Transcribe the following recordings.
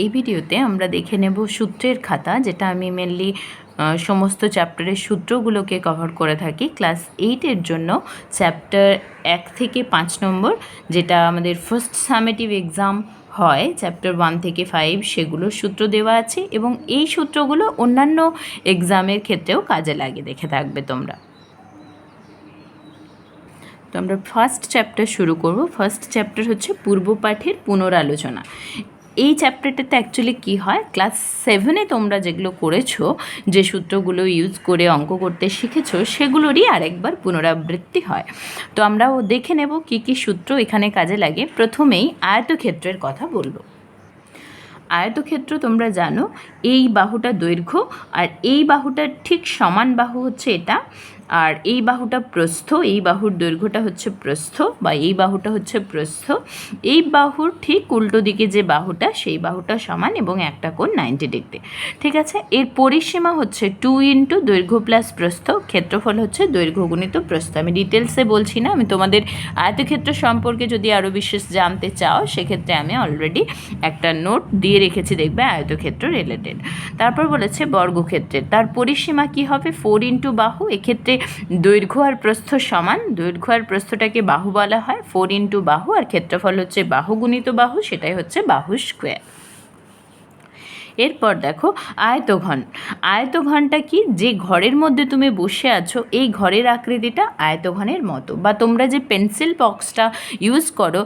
এই ভিডিওতে আমরা দেখে নেব সূত্রের খাতা, যেটা আমি মেনলি সমস্ত চ্যাপ্টারের সূত্রগুলোকে কভার করে থাকি। ক্লাস 8-এর জন্য চ্যাপ্টার 1 থেকে 5 নম্বর, যেটা আমাদের ফার্স্ট সামেটিভ এক্সাম হয়, চ্যাপ্টার 1 থেকে 5 সেগুলোর সূত্র দেওয়া আছে, এবং এই সূত্রগুলো অন্যান্য এক্সামের ক্ষেত্রেও কাজে লাগে, দেখে থাকবে তোমরা। তো আমরা ফার্স্ট চ্যাপ্টার শুরু করব। ফার্স্ট চ্যাপ্টার হচ্ছে পূর্বপাঠের পুনরালোচনা। এই চ্যাপ্টারটাতে অ্যাকচুয়ালি কী হয়, ক্লাস 7-এ তোমরা যেগুলো করেছো, যে সূত্রগুলো ইউজ করে অঙ্ক করতে শিখেছো, সেগুলোরই আরেকবার পুনরাবৃত্তি হয়। তো আমরাও দেখে নেব কী কী সূত্র এখানে কাজে লাগে। প্রথমেই আয়তক্ষেত্রের কথা বলবো। আয়তক্ষেত্র তোমরা জানো, এই বাহুটা দৈর্ঘ্য আর এই বাহুটার ঠিক সমান বাহু হচ্ছে এটা, আর এই বাহুটা প্রস্থ, এই বাহুর দৈর্ঘ্যটা হচ্ছে প্রস্থ, বা এই বাহুটা হচ্ছে প্রস্থ। এই বাহুর ঠিক উল্টো দিকে যে বাহুটা, সেই বাহুটা সমান এবং একটা কোণ 90 ডিগ্রি। ঠিক আছে, এর পরিসীমা হচ্ছে 2 ইন্টু দৈর্ঘ্য প্লাস প্রস্থ, ক্ষেত্রফল হচ্ছে দৈর্ঘ্য গুণিত প্রস্থ। আমি ডিটেলসে বলছি না, আমি তোমাদের আয়তক্ষেত্র সম্পর্কে যদি আরও বিশেষ জানতে চাও, সেক্ষেত্রে আমি অলরেডি একটা নোট দিয়ে রেখেছি, দেখবে আয়তক্ষেত্র রিলেটেড। তারপর বলেছে বর্গক্ষেত্রের, তার পরিসীমা কি হবে 4 ইন্টু বাহু। এক্ষেত্রে দৈর্ঘ্য আর প্রস্থ সমান, দৈর্ঘ্য আর প্রস্থটাকে বাহু বলা হয়, 4 ইন্টু বাহু, আর ক্ষেত্রফল হচ্ছে বাহু গুণিত বাহু, সেটাই হচ্ছে বাহু স্কোয়ার। এরপর দেখো আয়তঘন। আয়তঘনটা কি, যে ঘরের মধ্যে তুমি বসে আছো, এই ঘরের আকৃতিটা আয়তঘনের মতো, বা তোমরা যে পেন্সিল বক্সটা ইউজ করো,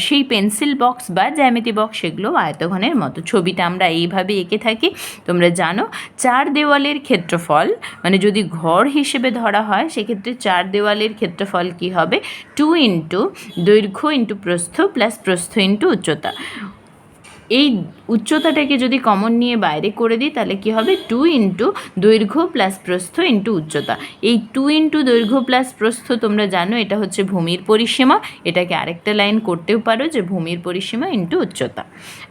সেই পেন্সিল বক্স বা জ্যামিতি বক্স, সেগুলো আয়তঘনের মতো। ছবিটা আমরা এইভাবে এঁকে থাকি, তোমরা জানো। 4 দেওয়ালের ক্ষেত্রফল, মানে যদি ঘর হিসেবে ধরা হয়, সেক্ষেত্রে 4 দেওয়ালের ক্ষেত্রফল কি হবে, 2 ইন্টু দৈর্ঘ্য ইন্টু প্রস্থ প্লাস প্রস্থ ইন্টু উচ্চতা। এই উচ্চতাটাকে যদি কমন নিয়ে বাইরে করে দিই, তাহলে কি হবে, 2 ইন্টু দৈর্ঘ্য প্লাস প্রস্থ ইন্টু উচ্চতা। এই 2 ইন্টু দৈর্ঘ্য প্লাস প্রস্থ তোমরা জানো, এটা হচ্ছে ভূমির পরিসীমা। এটাকে আরেকটা লাইন করতেও পারো, যে ভূমির পরিসীমা ইন্টু উচ্চতা।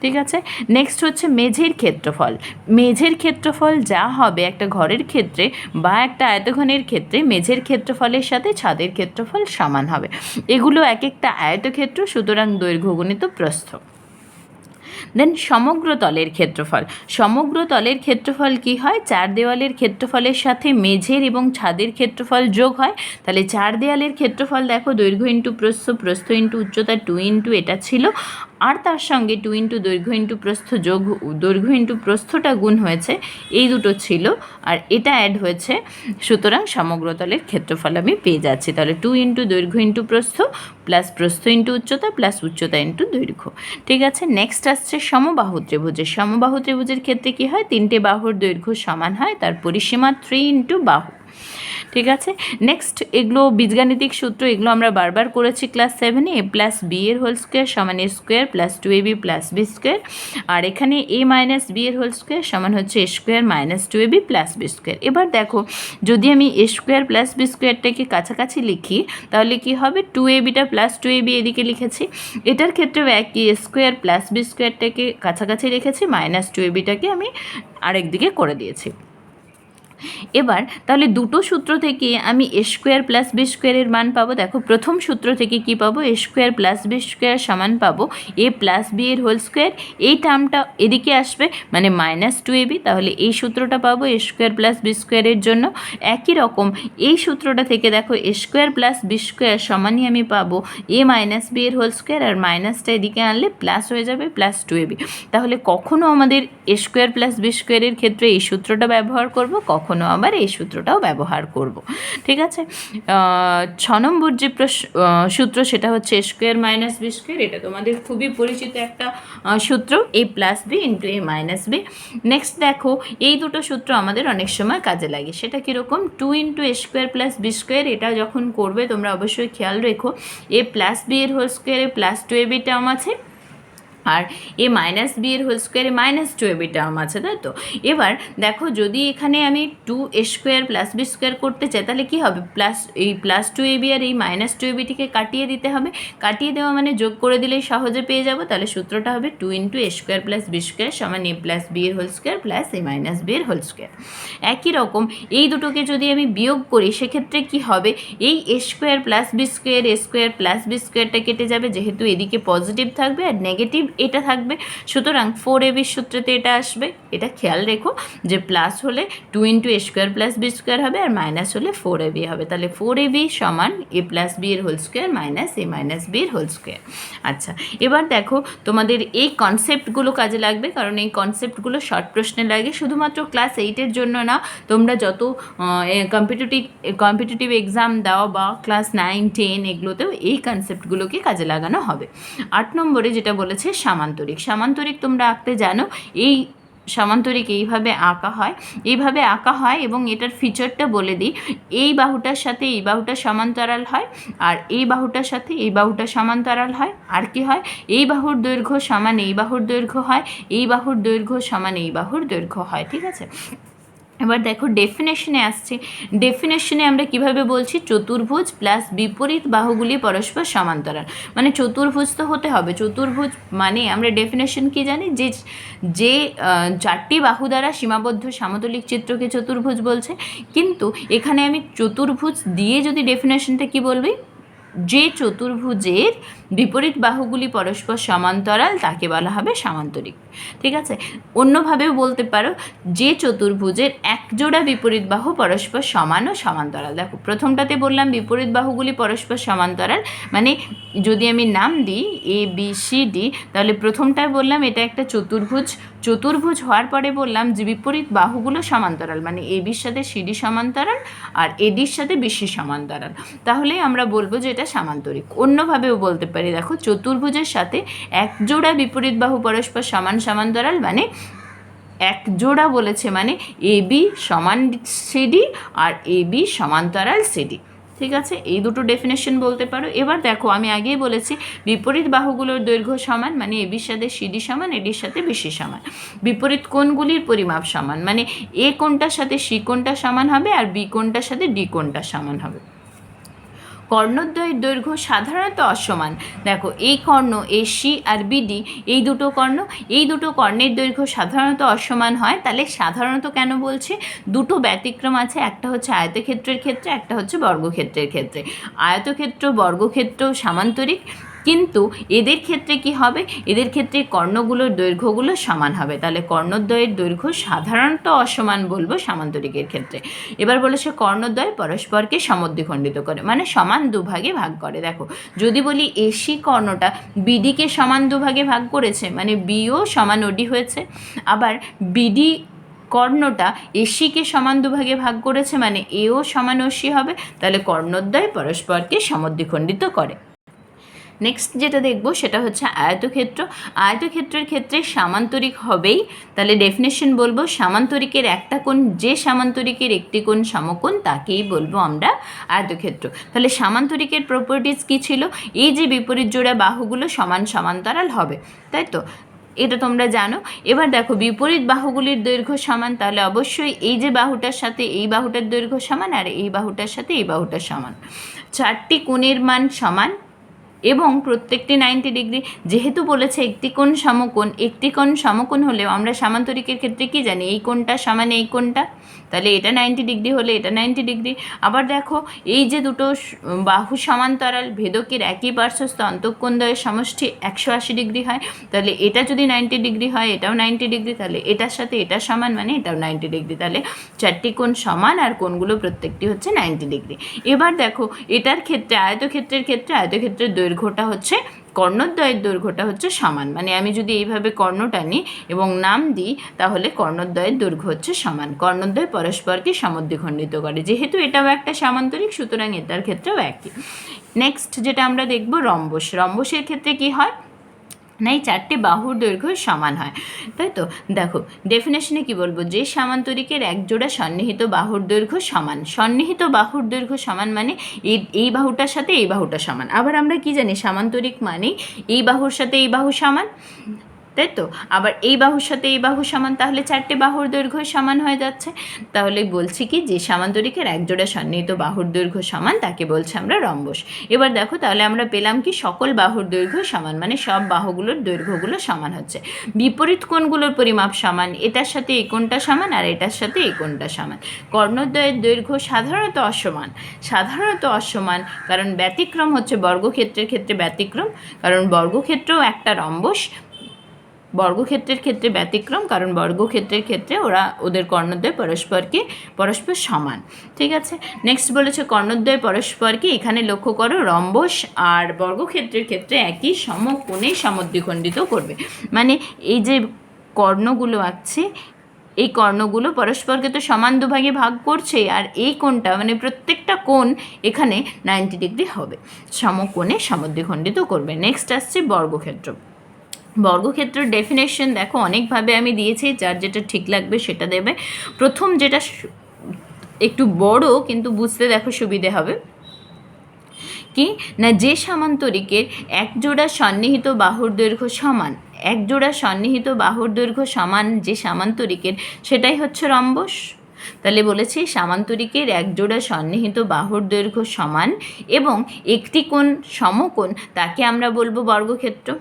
ঠিক আছে, নেক্সট হচ্ছে মেঝের ক্ষেত্রফল। মেঝের ক্ষেত্রফল যা হবে একটা ঘরের ক্ষেত্রে বা একটা আয়তঘনের ক্ষেত্রে, মেঝের ক্ষেত্রফলের সাথে ছাদের ক্ষেত্রফল সমান হবে। এগুলো এক একটা আয়তক্ষেত্র, সুতরাং দৈর্ঘ্য গুণিত প্রস্থ। দেন সমগ্র তলের ক্ষেত্রফল। সমগ্র তলের ক্ষেত্রফল কি হয়, 4 দেওয়ালের ক্ষেত্রফলের সাথে মেঝের এবং ছাদের ক্ষেত্রফল যোগ হয়। তাহলে 4 দেওয়ালের ক্ষেত্রফল দেখো, দৈর্ঘ্য ইন্টু প্রস্থ, প্রস্থ ইন্টু উচ্চতা, 2 ইন্টু এটা ছিল, আর তার সঙ্গে 2 ইন্টু দৈর্ঘ্য ইন্টু প্রস্থ যোগ, দৈর্ঘ্য ইন্টু প্রস্থটা গুণ হয়েছে, এই দুটো ছিল, আর এটা অ্যাড হয়েছে। সুতরাং সমগ্রতলের ক্ষেত্রফল আমি পেয়ে যাচ্ছি। তাহলে 2 ইন্টু দৈর্ঘ্য ইন্টু প্রস্থ প্লাস প্রস্থ ইন্টু উচ্চতা প্লাস উচ্চতা ইন্টু দৈর্ঘ্য। ঠিক আছে, নেক্সট আসছে সমবাহু ত্রিভুজের। সমবাহু ত্রিভুজের ক্ষেত্রে কি হয়, 3টে বাহুর দৈর্ঘ্য সমান হয়, তার পরিসীমা 3 ইন্টু বাহু। ঠিক আছে, নেক্সট এগুলো বীজগাণিতিক সূত্র, এগুলো আমরা বারবার করেছি ক্লাস 7-এ। a প্লাস বি এর হোল স্কোয়ার সমান A square plus 2ab plus B square, আর এখানে a মাইনাস বি এর হোল স্কোয়ার সমান হচ্ছে A square minus 2ab plus B square. এবার দেখো, যদি আমি এ স্কোয়ার প্লাস বি স্কোয়ারটাকে কাছাকাছি লিখি, তাহলে কি হবে, 2abটা প্লাস 2ab এদিকে লিখেছি। এটার ক্ষেত্রেও একই, এ স্কোয়ার প্লাস বি স্কোয়ারটাকে কাছাকাছি রেখেছি, মাইনাস 2abটাকে আমি আরেক দিকে করে দিয়েছি। এবার তাহলে দুটো সূত্র থেকে আমি এ স্কোয়ার প্লাস বি স্কোয়ারের মান পাবো। দেখো, প্রথম সূত্র থেকে কি পাবো, এ স্কোয়ার প্লাস বি স্কোয়ার সমান পাবো এ প্লাস বি এর হোল স্কোয়ার। এই টার্মটা এদিকে আসবে, মানে মাইনাস 2ab। তাহলে এই সূত্রটা পাবো এ স্কোয়ার প্লাস বি স্কোয়ারের জন্য। একই রকম এই সূত্রটা থেকে দেখো, এ স্কোয়ার প্লাস বি স্কোয়ার সমানই আমি পাবো এ মাইনাস বি এর হোল স্কোয়ার, আর মাইনাসটা এদিকে আনলে প্লাস হয়ে যাবে, প্লাস 2ab। তাহলে কখনো আমাদের এ স্কোয়ার প্লাস বি স্কোয়ারের ক্ষেত্রে এই সূত্রটা ব্যবহার করব, কখনো আবার এই সূত্রটাও ব্যবহার করব। ঠিক আছে, 6 নম্বর যে সূত্র, সেটা হচ্ছে A square minus B square. এটা তোমাদের খুবই পরিচিত একটা সূত্র, এ plus B into A minus B. Next দেখো, এই দুটো সূত্র আমাদের অনেক সময় কাজে লাগে। সেটা কীরকম, 2 into A square plus B square, এটা যখন করবে তোমরা অবশ্যই খেয়াল রেখো, এ প্লাস বি এর হোল স্কোয়ারে প্লাস 2ab টার্ম আছে, আর এ মাইনাস বি এর হোল স্কোয়ারে মাইনাস 2ab টার্ম আছে, তাই তো। এবার দেখো, যদি এখানে আমি 2 এ স্কোয়ার প্লাস বি স্কোয়ার করতে চাই, তাহলে কী হবে, এই প্লাস 2ab আর এই মাইনাস 2abটিকে কাটিয়ে দিতে হবে। কাটিয়ে দেওয়া মানে যোগ করে দিলেই সহজে পেয়ে যাবো। তাহলে সূত্রটা হবে 2 into A square plus B square সমান এ প্লাস বি এর হোল স্কোয়ার প্লাস এ মাইনাস বি এর হোল স্কোয়ার। একই রকম এই দুটোকে যদি আমি বিয়োগ করি, সেক্ষেত্রে কি হবে, এই এ স্কোয়ার প্লাস বি স্কোয়ার, এ স্কোয়ার প্লাস বি স্কোয়ারটা কেটে যাবে, যেহেতু এদিকে পজিটিভ থাকবে, আর নেগেটিভ এটা থাকবে। সুতরাং 4ab সূত্রেতে এটা আসবে। এটা খেয়াল রেখো যে প্লাস হলে 2 × a square plus B square হবে, আর মাইনাস হলে 4ab হবে। তাহলে 4ab সমান a প্লাস বি এর whole square minus a minus B এর হোল স্কোয়ার। আচ্ছা, এবার দেখো তোমাদের এই কনসেপ্টগুলো কাজে লাগবে, কারণ এই কনসেপ্টগুলো শর্ট প্রশ্নে লাগে। শুধুমাত্র ক্লাস 8-এর জন্য না, তোমরা যত কম্পিটিটিভ এক্সাম দাও বা ক্লাস 9, 10 এগুলোতেও এই কনসেপ্টগুলোকে কাজে লাগানো হবে। 8 নম্বরে যেটা বলেছে সামান্তরিক। সামান্তরিক তোমরা আঁকতে জানো। এই সামান্তরিক এইভাবে আঁকা হয় এবং এটার ফিচারটা বলে দিই। এই বাহুটার সাথে এই বাহুটা সমান্তরাল হয়, আর এই বাহুটার সাথে এই বাহুটা সমান্তরাল হয়। আর কি হয়? এই বাহুর দৈর্ঘ্য সমান এই বাহুর দৈর্ঘ্য হয়, এই বাহুর দৈর্ঘ্য সমান এই বাহুর দৈর্ঘ্য হয়। ঠিক আছে, এবার দেখো ডেফিনেশনে আসছে। ডেফিনেশনে আমরা কিভাবে বলছি? চতুর্ভুজ প্লাস বিপরীত বাহুগুলি পরস্পর সমান্তরাল। মানে চতুর্ভুজ তো হতে হবে। চতুর্ভুজ মানে আমরা ডেফিনেশন কি জানি? যে 4টি বাহু দ্বারা সীমাবদ্ধ সমতলিক চিত্রকে চতুর্ভুজ বলছে। কিন্তু এখানে আমি চতুর্ভুজ দিয়ে যদি ডেফিনেশনটা কি বলবি, যে চতুর্ভুজের বিপরীত বাহুগুলি পরস্পর সমান্তরাল তাকে বলা হবে সামান্তরিক। ঠিক আছে, অন্যভাবেও বলতে পারো, যে চতুর্ভুজের এক জোড়া বিপরীত বাহু পরস্পর সমান ও সমান্তরাল। দেখো প্রথমটাতে বললাম বিপরীত বাহুগুলি পরস্পর সমান্তরাল, মানে যদি আমি নাম দিই ABCD, তাহলে প্রথমটায় বললাম এটা একটা চতুর্ভুজ। চতুর্ভুজ হওয়ার পরে বললাম যে বিপরীত বাহুগুলো সমান্তরাল, মানে ABর সাথে CD সমান্তরাল আর ADর সাথে BC সমান্তরাল। তাহলে আমরা বলবো যে এটা সামান্তরিক। অন্যভাবেও বলতে পারি, দেখো চতুর্ভুজের সাথে এক জোড়া বিপরীত বাহু পরস্পর সমান্তরাল, মানে এক জোড়া বলেছে মানে AB সমান CD আর AB সমান্তরাল CD। ঠিক আছে, এই দুটো ডেফিনেশন বলতে পারো। এবার দেখো আমি আগেই বলেছি বিপরীত বাহুগুলোর দৈর্ঘ্য সমান, মানে ABর সাথে CD সমান, ADর সাথে BC সমান। বিপরীত কোণগুলির পরিমাপ সমান, মানে A কোণটার সাথে C কোণটা সমান হবে আর B কোণটার সাথে D কোণটা সমান হবে। কর্ণদ্বয়ের দৈর্ঘ্য সাধারণত অসমান। দেখো এই কর্ণ AC আর BD, এই দুটো কর্ণের দৈর্ঘ্য সাধারণত অসমান হয়। তাহলে সাধারণত কেন বলছি? দুটো ব্যতিক্রম আছে, একটা হচ্ছে আয়তক্ষেত্রের ক্ষেত্রে, একটা হচ্ছে বর্গক্ষেত্রের ক্ষেত্রে। আয়তক্ষেত্র বর্গক্ষেত্র সামান্তরিক, কিন্তু এদের ক্ষেত্রে কি হবে? এদের ক্ষেত্রে কর্ণগুলোর দৈর্ঘ্যগুলো সমান হবে। তাহলে কর্ণদ্বয়ের দৈর্ঘ্য সাধারণত অসমান বলবো সামান্তরিকের ক্ষেত্রে। এবার বলেছে কর্ণদ্বয় পরস্পরকে সমদ্বিখণ্ডিত করে, মানে সমান দুভাগে ভাগ করে। দেখো যদি বলি AC কর্ণটা BDকে সমান দুভাগে ভাগ করেছে, মানে BO সমান OD হয়েছে। আবার BD কর্ণটা ACকে সমান দুভাগে ভাগ করেছে, মানে AO সমান OC হবে। তাহলে কর্ণদ্বয় পরস্পরকে সমদ্বিখণ্ডিত করে। নেক্সট যেটা দেখব সেটা হচ্ছে আয়তক্ষেত্র। আয়তক্ষেত্রের ক্ষেত্রে সামান্তরিক হবেই। তাহলে ডেফিনেশন বলবো সামান্তরিকের একটা কোণ, যে সামান্তরিকের একটি কোণ সমকোণ তাকেই বলবো আমরা আয়তক্ষেত্র। তাহলে সামান্তরিকের প্রপার্টিজ কী ছিল? এই যে বিপরীত জোড়া বাহুগুলো সমান সমান্তরাল হবে, তাই তো? এটা তোমরা জানো। এবার দেখো বিপরীত বাহুগুলির দৈর্ঘ্য সমান, তাহলে অবশ্যই এই যে বাহুটার সাথে এই বাহুটার দৈর্ঘ্য সমান আর এই বাহুটার সাথে এই বাহুটার সমান। 4টি কোণের মান সমান এবং প্রত্যেকটি 90 ডিগ্রি। যেহেতু বলেছে একটি কোণ সমকোণ হলেও আমরা সামান্তরিকের ক্ষেত্রে কি জানি? এই কোণটা সমান এই কোণটা, তাহলে এটা 90 ডিগ্রি হলে এটা 90 ডিগ্রি। আবার দেখো এই যে দুটো বাহু সমান্তরাল, ভেদকের একই পার্শ্বস্থ অন্তঃকোণদ্বয়ের সমষ্টি 180 ডিগ্রি হয়। তাহলে এটা যদি 90 ডিগ্রি হয় এটাও 90 ডিগ্রি, তাহলে এটার সাথে এটা সমান, মানে এটাও 90 ডিগ্রি। তাহলে 4টি কোণ সমান আর কোণগুলো প্রত্যেকটি হচ্ছে 90 ডিগ্রি। এবার দেখো এটার ক্ষেত্রে আয়তক্ষেত্রের দৈর্ঘ্যটা হচ্ছে, কর্ণদ্বয়ের দৈর্ঘ্যটা হচ্ছে সমান। মানে আমি যদি এইভাবে কর্ণটা নিই এবং নাম দিই, তাহলে কর্ণদ্বয়ের দৈর্ঘ্য হচ্ছে সমান। কর্ণদ্বয় পরস্পরকে সমদ্বিখণ্ডিত করে। যেহেতু এটাও একটা সামান্তরিক, সুতরাং এটার ক্ষেত্রেও একই। নেক্সট যেটা আমরা দেখব রম্বস। রম্বসের ক্ষেত্রে কি হয় না, এই 4টি বাহুর দৈর্ঘ্য সমান হয়, তাই তো? দেখো ডেফিনেশনে কি বলবো? যে সামান্তরিকের এক জোড়া সন্নিহিত বাহুর দৈর্ঘ্য সমান। সন্নিহিত বাহুর দৈর্ঘ্য সমান মানে এই বাহুটার সাথে এই বাহুটা সমান। আবার আমরা কি জানি? সামান্তরিক মানে এই বাহুর সাথে এই বাহু সমান, তাই তো? আবার এই বাহুর সাথে এই বাহু সমান, তাহলে 4টি বাহুর দৈর্ঘ্য সমান হয়ে যাচ্ছে। তাহলে বলছি কি, যে সামান্তরিকের একজোড়া সন্নিহিত বাহুর দৈর্ঘ্য সমান তাকে বলছি আমরা রম্বস। এবার দেখো তাহলে আমরা পেলাম কি, সকল বাহুর দৈর্ঘ্য সমান, মানে সব বাহুগুলোর দৈর্ঘ্যগুলো সমান হচ্ছে। বিপরীত কোণগুলোর পরিমাপ সমান, এটার সাথে এই কোণটা সমান আর এটার সাথে এই কোণটা সমান। কর্ণদ্বয়ের দৈর্ঘ্য সাধারণত অসমান, কারণ ব্যতিক্রম হচ্ছে বর্গক্ষেত্রের ক্ষেত্রে ব্যতিক্রম, কারণ বর্গক্ষেত্রেও একটা রম্বস বর্গক্ষেত্রের ক্ষেত্রে ব্যতিক্রম, কারণ বর্গক্ষেত্রের ক্ষেত্রে ওদের কর্ণদ্বয় পরস্পর সমান। ঠিক আছে, নেক্সট বলেছে কর্ণদ্বয় পরস্পরকে, এখানে লক্ষ্য করো রম্বস আর বর্গক্ষেত্রের ক্ষেত্রে একই সমকোণে সমদ্বিখণ্ডিত করবে। মানে এই যে কর্ণগুলো আঁকছে, এই কর্ণগুলো পরস্পরকে তো সমান দুভাগে ভাগ করছে, আর এই কোণটা মানে প্রত্যেকটা কোণ এখানে 90 ডিগ্রি হবে, সমকোণে সমদ্বিখণ্ডিত করবে। নেক্সট আসছে বর্গক্ষেত্র। বর্গক্ষেত্রের ডেফিনেশন দেখো অনেকভাবে আমি দিয়েছি, যার যেটা ঠিক লাগবে সেটা দেবে। প্রথম যেটা একটু বড় কিন্তু বুঝতে দেখো সুবিধে হবে, কি না, যে সামান্তরিকের একজোড়া সন্নিহিত বাহুর দৈর্ঘ্য সমান, একজোড়া সন্নিহিত বাহুর দৈর্ঘ্য সমান যে সামান্তরিকের, সেটাই হচ্ছে রম্বস। তাহলে বলেছি সামান্তরিকের একজোড়া সন্নিহিত বাহুর দৈর্ঘ্য সমান এবং একটি কোণ সমকোণ, তাকে আমরা বলবো বর্গক্ষেত্র।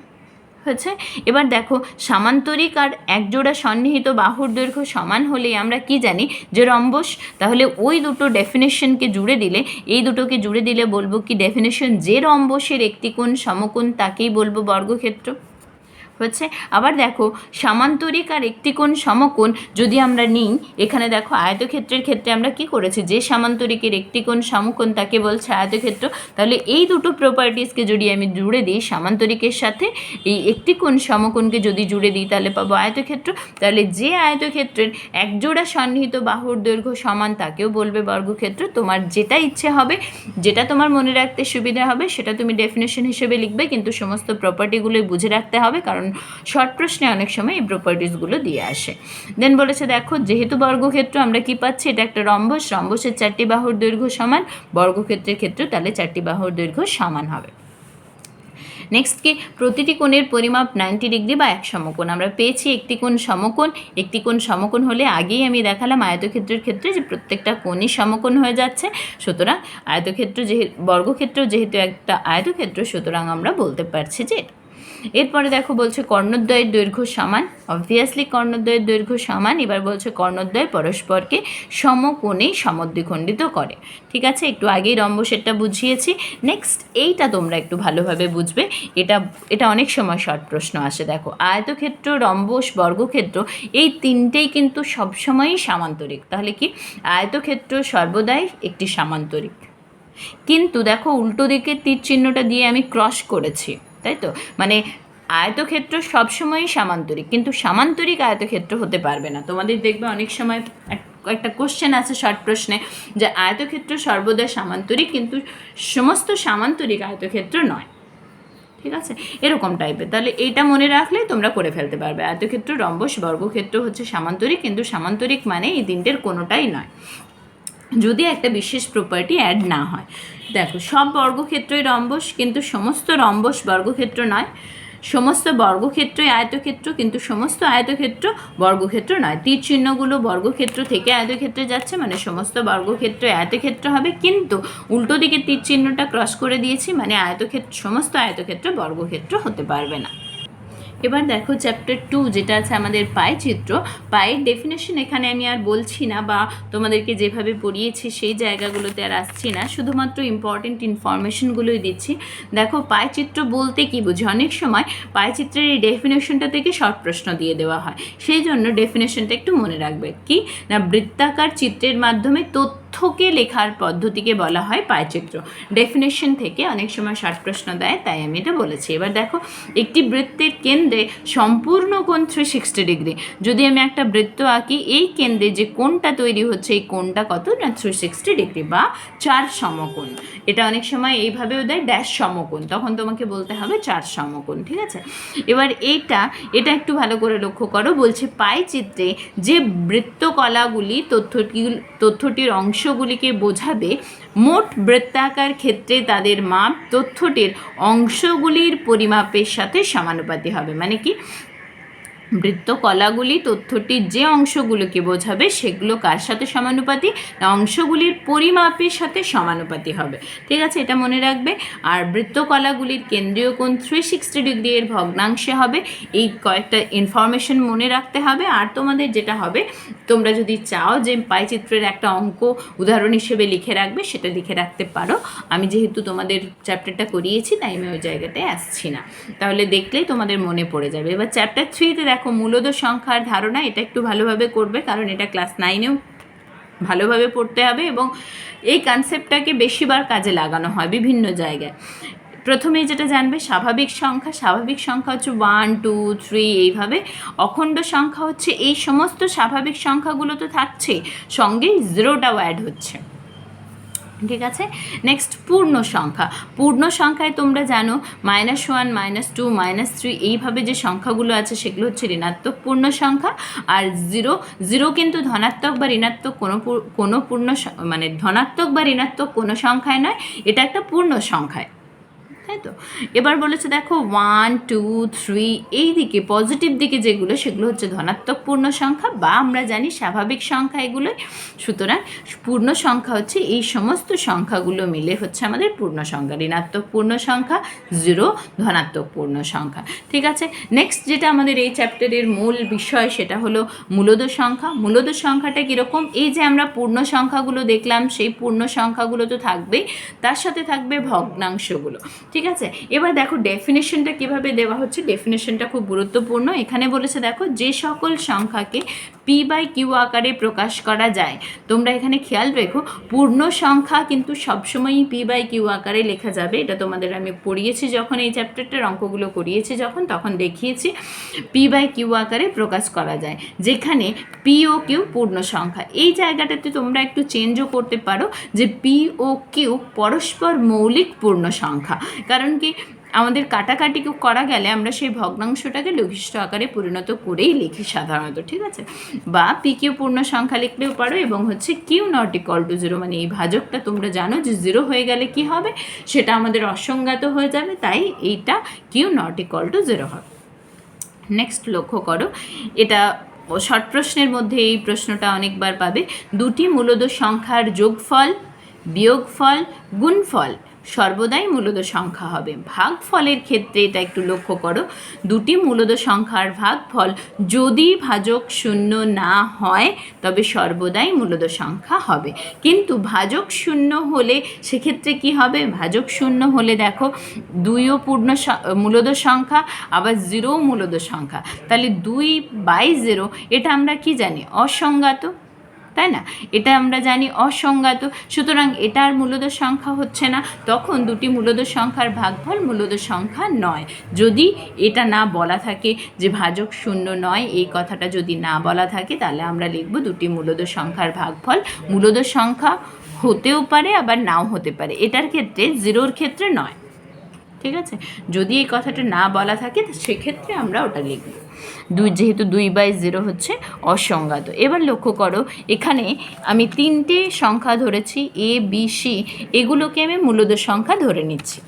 হয়েছে। এবার দেখো সামান্তরিক আর একজোড়া সন্নিহিত বাহুর দৈর্ঘ্য সমান হলেই আমরা কি জানি যে রম্বস। তাহলে ওই দুটো ডেফিনেশনকে জুড়ে দিলে, এই দুটোকে জুড়ে দিলে বলবো কি ডেফিনেশন, যে রম্বসের একটি কোণ সমকোণ তাকেই বলবো বর্গক্ষেত্র। হচ্ছে। আবার দেখো সামান্তরিক আর একটি কোণ সমকোণ যদি আমরা নিই, এখানে দেখো আয়তক্ষেত্রের ক্ষেত্রে আমরা কি করেছি, যে সামান্তরিকের একটি কোণ সমকোণ তাকে বলছে আয়তক্ষেত্র। তাহলে এই দুটো প্রপার্টিসকে যদি আমি জুড়ে দিই সামান্তরিকের সাথে, এই একটি কোণ সমকোণকে যদি জুড়ে দিই তাহলে পাবো আয়তক্ষেত্র। তাহলে যে আয়তক্ষেত্রের একজোড়া সন্নিহিত বাহুর দৈর্ঘ্য সমান তাকেও বলবে বর্গক্ষেত্র। তোমার যেটা ইচ্ছে হবে, যেটা তোমার মনে রাখতে সুবিধা হবে সেটা তুমি ডেফিনেশন হিসেবে লিখবে, কিন্তু সমস্ত প্রপার্টিগুলোই বুঝে রাখতে হবে, কারণ শর্ট প্রশ্নে অনেক সময় এই প্রপার্টিসগুলো দিয়ে আসে। দেন বলেছে দেখো যেহেতু বর্গক্ষেত্র আমরা কি পাচ্ছি, এটা একটা রম্বস, রম্বসের 4টি বাহুর দৈর্ঘ্য সমান, বর্গক্ষেত্রের ক্ষেত্রে তাহলে 4টি বাহুর দৈর্ঘ্য সমান হবে। নেক্সট কি, প্রতিটি কোণের পরিমাপ 90 ডিগ্রি বা এক সমকোণ। আমরা পেয়েছি একটি কোণ সমকোণ, একটি কোণ সমকোণ হলে আগেই আমি দেখালাম আয়তক্ষেত্রের ক্ষেত্রে যে প্রত্যেকটা কোণই সমকোণ হয়ে যাচ্ছে। সুতরাং আয়তক্ষেত্র বর্গক্ষেত্র যেহেতু একটা আয়তক্ষেত্র, সুতরাং আমরা বলতে পারছি যে। এরপরে দেখো বলছে কর্ণদ্বয়ের দৈর্ঘ্য সমান, অবভিয়াসলি কর্ণদ্বয়ের দৈর্ঘ্য সমান। এবার বলছে কর্ণদ্বয় পরস্পরকে সমকোণে সমদ্বিখণ্ডিত করে। ঠিক আছে, একটু আগেই রম্বসেরটা বুঝিয়েছি। নেক্সট এইটা তোমরা একটু ভালোভাবে বুঝবে, এটা অনেক সময় শর্ট প্রশ্ন আসে। দেখো আয়তক্ষেত্র, রম্বস, বর্গক্ষেত্র এই তিনটেই কিন্তু সবসময়ই সামান্তরিক। তাহলে কি, আয়তক্ষেত্র সর্বদাই একটি সামান্তরিক, কিন্তু দেখো উল্টো দিকে তীর চিহ্নটা দিয়ে আমি ক্রস করেছি, তাই তো, মানে আয়তক্ষেত্র সবসময়ই সামান্তরিক, কিন্তু সামান্তরিক আয়তক্ষেত্র হতে পারবে না। তোমাদের দেখবে অনেক সময় একটা কোশ্চেন আছে শর্ট প্রশ্নে যে আয়তক্ষেত্র সর্বদা সামান্তরিক, কিন্তু সমস্ত সামান্তরিক আয়তক্ষেত্র নয়। ঠিক আছে, এরকম টাইপের। তাহলে এইটা মনে রাখলে তোমরা করে ফেলতে পারবে, আয়তক্ষেত্র, রম্বস, বর্গক্ষেত্র হচ্ছে সামান্তরিক, কিন্তু সামান্তরিক মানে এই তিনটের কোনোটাই নয়, যদি একটা বিশেষ প্রপার্টি অ্যাড না হয়। দেখো সব বর্গক্ষেত্রই রম্বস, কিন্তু সমস্ত রম্বস বর্গক্ষেত্র নয়। সমস্ত বর্গক্ষেত্রই আয়তক্ষেত্র, কিন্তু সমস্ত আয়তক্ষেত্র বর্গক্ষেত্র নয়। তীর চিহ্নগুলো বর্গক্ষেত্র থেকে আয়তক্ষেত্রে যাচ্ছে, মানে সমস্ত বর্গক্ষেত্র আয়তক্ষেত্র হবে, কিন্তু উল্টো দিকে তীর চিহ্নটা ক্রস করে দিয়েছি, মানে সমস্ত আয়তক্ষেত্র বর্গক্ষেত্র হতে পারবে না। এবার দেখো চ্যাপ্টার 2 যেটা আছে আমাদের পাই চিত্র। পায়ের ডেফিনেশন এখানে আমি আর বলছি না, বা তোমাদেরকে যেভাবে পড়িয়েছি সেই জায়গাগুলোতে আর আসছি না, শুধুমাত্র ইম্পর্টেন্ট ইনফরমেশনগুলোই দিচ্ছি। দেখো পাই চিত্র বলতে কি বুঝি, অনেক সময় পাই চিত্রের এই ডেফিনেশনটা থেকে শর্ট প্রশ্ন দিয়ে দেওয়া হয়, সেই জন্য ডেফিনেশনটা একটু মনে রাখবে। কি না, বৃত্তাকার চিত্রের মাধ্যমে তথ্যকে লেখার পদ্ধতিকে বলা হয় পাইচিত্র। ডেফিনেশন থেকে অনেক সময় শর্ট প্রশ্ন দেয়, তাই আমি এটা বলেছি। এবার দেখো একটি বৃত্তের কেন্দ্রে সম্পূর্ণ কোণ 360 ডিগ্রি। যদি আমি একটা বৃত্ত আঁকি, এই কেন্দ্রে যে কোণটা তৈরি হচ্ছে এই কোণটা কত না 360 ডিগ্রি বা 4 সমকোণ। এটা অনেক সময় এইভাবেও দেয় ড্যাশ সমকোণ, তখন তোমাকে বলতে হবে 4 সমকোণ। ঠিক আছে, এবার এটা একটু ভালো করে লক্ষ্য করো। বলছে পাই চিত্রে যে বৃত্তকলাগুলি তথ্যটির অংশগুলিকে বোঝাবে, মোট বৃত্তাকার ক্ষেত্রে তাদের মাপ তথ্যটির অংশগুলির পরিমাপের সাথে সমানুপাতি হবে। মানে কি, বৃত্তকলাগুলি তথ্যটির যে অংশগুলোকে বোঝাবে সেগুলো কার সাথে সমানুপাতি, না অংশগুলির পরিমাপের সাথে সমানুপাতি হবে। ঠিক আছে, এটা মনে রাখবে। আর বৃত্তকলাগুলির কেন্দ্রীয় কোণ 360 ডিগ্রি এর ভগ্নাংশে হবে। এই কয়েকটা ইনফরমেশন মনে রাখতে হবে। আর তোমাদের যেটা হবে, তোমরা যদি চাও যে পাইচিত্রের একটা অঙ্ক উদাহরণ হিসেবে লিখে রাখবে, সেটা লিখে রাখতে পারো। আমি যেহেতু তোমাদের চ্যাপ্টারটা করিয়েছি তাই আমি ওই জায়গাটায় আসছি না, তাহলে দেখলেই তোমাদের মনে পড়ে যাবে। এবার চ্যাপ্টার 3-তে দেখো মূলদ সংখ্যার ধারণা, এটা একটু ভালোভাবে করবে কারণ এটা ক্লাস 9-এও ভালোভাবে পড়তে হবে এবং এই কনসেপ্টটাকে বেশিবার কাজে লাগানো হয় বিভিন্ন জায়গায়। প্রথমেই যেটা জানবে স্বাভাবিক সংখ্যা। স্বাভাবিক সংখ্যা হচ্ছে 1, 2, 3 এইভাবে। অখণ্ড সংখ্যা হচ্ছে এই সমস্ত স্বাভাবিক সংখ্যাগুলো তো থাকছে, সঙ্গে জিরোটাও অ্যাড হচ্ছে। ঠিক আছে, নেক্সট পূর্ণ সংখ্যা। পূর্ণ সংখ্যায় তোমরা জানো -1, -2, -3 এইভাবে যে সংখ্যাগুলো আছে সেগুলো হচ্ছে ঋণাত্মক পূর্ণ সংখ্যা। আর জিরো কিন্তু ধনাত্মক বা ঋণাত্মক কোনো পূর্ণ মানে ধনাত্মক বা ঋণাত্মক কোনো সংখ্যায় নয়, এটা একটা পূর্ণ সংখ্যায়, তাই তো। এবার বলেছে দেখো 1, 2, 3 এই দিকে পজিটিভ দিকে যেগুলো সেগুলো হচ্ছে ধনাত্মক পূর্ণ সংখ্যা বা আমরা জানি স্বাভাবিক সংখ্যা এগুলোই। সুতরাং পূর্ণ সংখ্যা হচ্ছে এই সমস্ত সংখ্যাগুলো মিলে হচ্ছে আমাদের পূর্ণ সংখ্যা। ঋণাত্মক পূর্ণ সংখ্যা, 0 ধনাত্মক পূর্ণ সংখ্যা। ঠিক আছে, নেক্সট যেটা আমাদের এই চ্যাপ্টারের মূল বিষয় সেটা হলো মূলদ সংখ্যা। মূলদ সংখ্যাটা কীরকম, এই যে আমরা পূর্ণ সংখ্যাগুলো দেখলাম সেই পূর্ণ সংখ্যাগুলো তো থাকবেই, তার সাথে থাকবে ভগ্নাংশগুলো। ঠিক আছে, এবার দেখো ডেফিনেশনটা কিভাবে দেওয়া হচ্ছে। ডেফিনেশনটা খুব গুরুত্বপূর্ণ। এখানে বলেছে দেখো যে সকল সংখ্যাকে p/q আকারে প্রকাশ করা যায়। তোমরা এখানে খেয়াল রেখো পূর্ণ সংখ্যা কিন্তু সবসময়ই p/q আকারে লেখা যাবে। এটা তোমাদের আমি পড়িয়েছি যখন এই চ্যাপ্টারটার অঙ্কগুলো করিয়েছি তখন দেখিয়েছি p/q আকারে প্রকাশ করা যায়, যেখানে p ও q পূর্ণ সংখ্যা। এই জায়গাটাতে তোমরা একটু চেঞ্জও করতে পারো যে p ও q পরস্পর মৌলিক পূর্ণ সংখ্যা। কারণ কি আমাদের কাটাকাটি করা গেলে আমরা সেই ভগ্নাংশটাকে লঘিষ্ঠ আকারে পরিণত করেই লিখি সাধারণত। ঠিক আছে, বা pq পূর্ণ সংখ্যা লিখলেও পারো এবং হচ্ছে q ≠ 0 মানে এই ভাজকটা তোমরা জানো যে 0 হয়ে গেলে কি হবে, সেটা আমাদের অসংজ্ঞাত হয়ে যাবে, তাই এইটা q ≠ 0 হবে। নেক্সট লক্ষ্য করো, এটা শর্ট প্রশ্নের মধ্যে এই প্রশ্নটা অনেকবার পাবে। দুটি মূলদ সংখ্যার যোগফল, বিয়োগফল, গুণফল সর্বদাই মূলদ সংখ্যা হবে। ভাগফলের ক্ষেত্রে এটা একটু লক্ষ্য করো, দুটি মূলদ সংখ্যার ভাগফল যদি ভাজক শূন্য না হয় তবে সর্বদাই মূলদ সংখ্যা হবে। কিন্তু ভাজক শূন্য হলে সেক্ষেত্রে কি হবে, ভাজক শূন্য হলে দেখো 2ও পূর্ণ মূলদ সংখ্যা, আবার 0ও মূলদ সংখ্যা, তাহলে 2/0 এটা আমরা কি জানি, অসংজ্ঞাত, তাই না? এটা আমরা জানি অসংজ্ঞাত। সুতরাং এটার মূলদ সংখ্যা হচ্ছে না, তখন দুটি মূলদ সংখ্যার ভাগফল মূলদ সংখ্যা নয়। যদি এটা না বলা থাকে যে ভাজক শূন্য নয়, এই কথাটা যদি না বলা থাকে তাহলে আমরা লিখব দুটি মূলদ সংখ্যার ভাগফল মূলদ সংখ্যা হতেও পারে আবার নাও হতে পারে, এটার ক্ষেত্রে 0-র ক্ষেত্রে নয়। ঠিক আছে, যদি এই কথাটা না বলা থাকে সেক্ষেত্রে আমরা ওটা লিখব, যেহেতু 2/0 হচ্ছে অসংজ্ঞাত। এবার লক্ষ্য করো এখানে আমি 3টে সংখ্যা ধরেছি a b c, এগুলোকে আমি মূলদ সংখ্যা ধরে নিচ্ছি।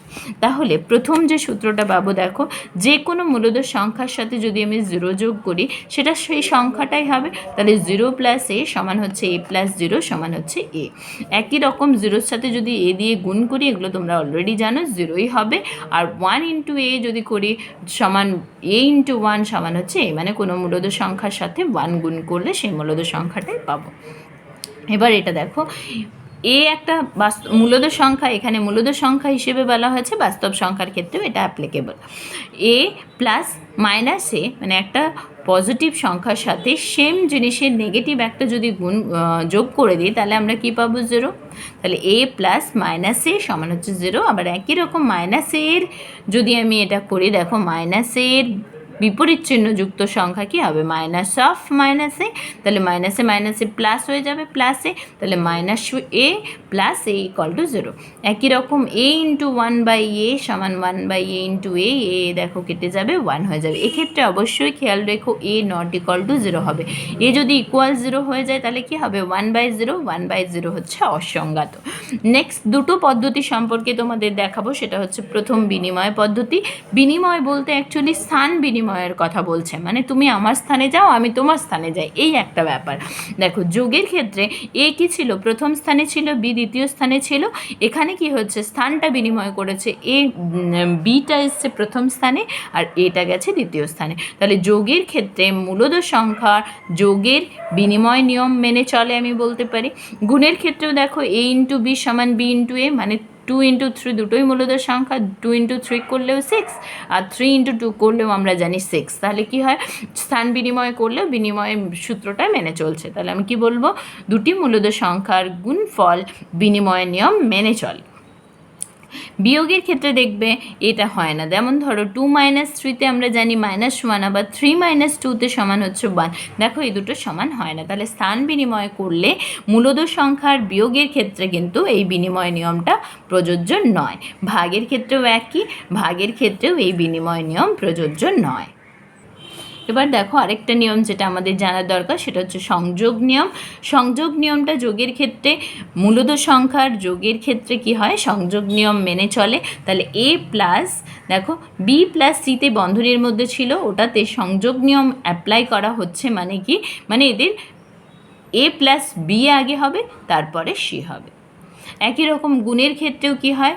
তাহলে প্রথম যে সূত্রটা পাবো দেখো, যে কোনো মূলদ সংখ্যার সাথে যদি আমি 0 যোগ করি সেটা সেই সংখ্যাটাই হবে, তাহলে 0 + a সমান হচ্ছে a + 0 সমান হচ্ছে a। একই রকম 0-র সাথে যদি a দিয়ে গুণ করি, এগুলো তোমরা অলরেডি জানো 0ই হবে। আর 1 × a যদি করি সমান a × 1 সমান হচ্ছে a, মানে কোনো মূলদ সংখ্যার সাথে 1 গুণ করলে সেই মূলদ সংখ্যাটাই পাবো। এবার এটা দেখো এ একটা মূলদ সংখ্যা, এখানে মূলদ সংখ্যা হিসেবে বলা হয়েছে, বাস্তব সংখ্যার ক্ষেত্রেও এটা অ্যাপ্লিকেবল। a + -a মানে একটা পজিটিভ সংখ্যার সাথে সেম জিনিসের নেগেটিভ একটা যদি যোগ করে দিই তাহলে আমরা কি পাবো, 0। তাহলে a + -a সমান হচ্ছে 0। আবার একই রকম -a-এর যদি আমি এটা করি, দেখো -a-এর বিপরীত চিহ্ন যুক্ত সংখ্যা কি হবে, -a, তাহলে -a প্লাস হয়ে যাবে +a, তাহলে -a + a = 0। একই রকম a × 1/a সমান 1/a × a দেখো কেটে যাবে, 1 হয়ে যাবে। এক্ষেত্রে অবশ্যই খেয়াল রেখো a ≠ 0 হবে। a যদি =0 হয়ে যায় তাহলে কি হবে, 1/0, 1/0 হচ্ছে অসংজ্ঞাত। নেক্সট দুটো পদ্ধতি সম্পর্কে তোমাদের দেখাবো, সেটা হচ্ছে প্রথম বিনিময় পদ্ধতি। বিনিময় বলতে অ্যাকচুয়ালি স্থান বিনিময় বিনিময়ের কথা বলছে, মানে তুমি আমার স্থানে যাও, আমি তোমার স্থানে যাই, এই একটা ব্যাপার। দেখো যোগের ক্ষেত্রে এ কি ছিল, প্রথম স্থানে ছিল, বি দ্বিতীয় স্থানে ছিল। এখানে কি হচ্ছে, স্থানটা বিনিময় করেছে, এ বিটা এসছে প্রথম স্থানে আর এটা গেছে দ্বিতীয় স্থানে। তাহলে যোগের ক্ষেত্রে মূলদ সংখ্যা যোগের বিনিময় নিয়ম মেনে চলে আমি বলতে পারি। গুণের ক্ষেত্রেও দেখো এ ইন্টু বি সমান বি ইন্টু এ, মানে 2 ইন্টু 3 দুটোই মূলদ সংখ্যা, 2 ইন্টু 3 করলেও 6 আর 3 ইন্টু 2 করলেও আমরা জানি 6। তাহলে কি হয়, স্থান বিনিময় করলেও বিনিময় সূত্রটা মেনে চলছে। তাহলে আমি কি বলবো, দুটি মূলদ সংখ্যার গুণফল বিনিময় নিয়ম মেনে চলে। বিয়োগের ক্ষেত্রে দেখবে এটা হয় না, যেমন ধরো 2 - 3-তে আমরা জানি -1, আবার 3 - 2-তে সমান হচ্ছে 1। দেখো এই দুটো সমান হয় না, তাহলে স্থান বিনিময় করলে মূলদ সংখ্যার বিয়োগের ক্ষেত্রে কিন্তু এই বিনিময় নিয়মটা প্রযোজ্য নয়। ভাগের ক্ষেত্রেও একই, ভাগের ক্ষেত্রেও এই বিনিময় নিয়ম প্রযোজ্য নয়। এবার দেখো আরেকটা নিয়ম যেটা আমাদের জানার দরকার, সেটা হচ্ছে সংযোগ নিয়ম। সংযোগ নিয়মটা যোগের ক্ষেত্রে, মূলদ সংখ্যার যোগের ক্ষেত্রে কি হয়, সংযোগ নিয়ম মেনে চলে। তাহলে এ প্লাস, দেখো বি প্লাস সিতে বন্ধনীর মধ্যে ছিল, ওটাতে সংযোগ নিয়ম অ্যাপ্লাই করা হচ্ছে, মানে কি, মানে এদের এ প্লাস বি আগে হবে, তারপরে সি হবে। একই রকম গুণের ক্ষেত্রেও কি হয়,